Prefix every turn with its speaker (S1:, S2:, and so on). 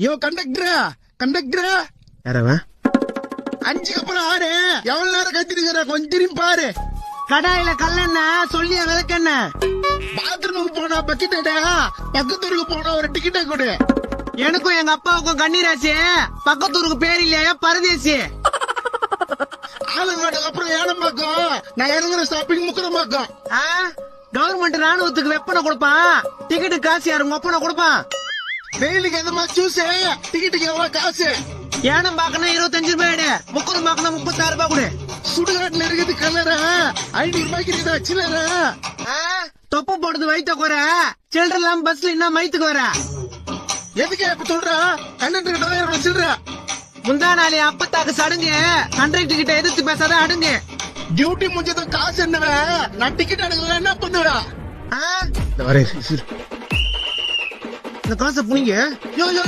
S1: யோ கண்டக்டரா கண்டக்டரா
S2: யாரவன்?
S1: 5 அப்புறம் 6 எவ்வளவு நேரம் கத்திருக்கிற கொஞ்சம் திரும்பி பாரு.
S2: கடாயில கல்லெண்ண சொல்லிய விளக்கெண்ண.
S1: பாத்ரூமுக்கு போனா பக்கெட்டா, பக்கத்தூருக்கு போனா ஒரு டிக்கெட்டை கொடு.
S2: எனக்கும் எங்க அப்பாவுக்கும் கண்ணீராசி. பக்கத்தூருக்கு பேர் இல்லையா பரதேசி.
S1: ஆலங்காட்டுக்கு அப்புறம் ஏனம்பாக்கம், நான் இறங்குற ஸ்டாப்பிங் முக்கரம்பாக்கம்.
S2: கவர்மெண்ட் ராணுவத்துக்கு வெப்பனை கொடுப்பான், டிக்கெட்டு காசு யாரு உங்க ஒப்பனை கொடுப்பான்.
S1: வெயிலுக்கு எதமா ஜூஸ், டிக்கெட்டுக்கு எவ்வளவு காசு?
S2: ஏனம் பாக்கணும் 25 ரூபாய், முக்கரம் பாக்கணும் 36 ரூபாய் கொடு.
S1: சுடுகாட்டுல இருக்குது கலரா, 500 ரூபாய்க்கு இருக்குதா சில்லற?
S2: தொப்ப போடுறது வயித்த குறை, சில்லற இல்லாம பஸ்ல என்ன மயத்துக்கு வர?
S1: எதுக்கு இப்ப சொல்றா? கண்டக்டர் சில்லற.
S2: முந்தா நாளே அப்பத்தாக்கு சடுங்கு, கண்டக்டர் கிட்ட எதிர்த்து பேசாத அடுங்க.
S1: டியூட்டி முடிஞ்சதும் காசு என்னவ, நான் டிக்கெட் எடுக்கல என்ன பண்ணுவா?
S2: இந்த காசை புனிங்க.
S1: யோ யோ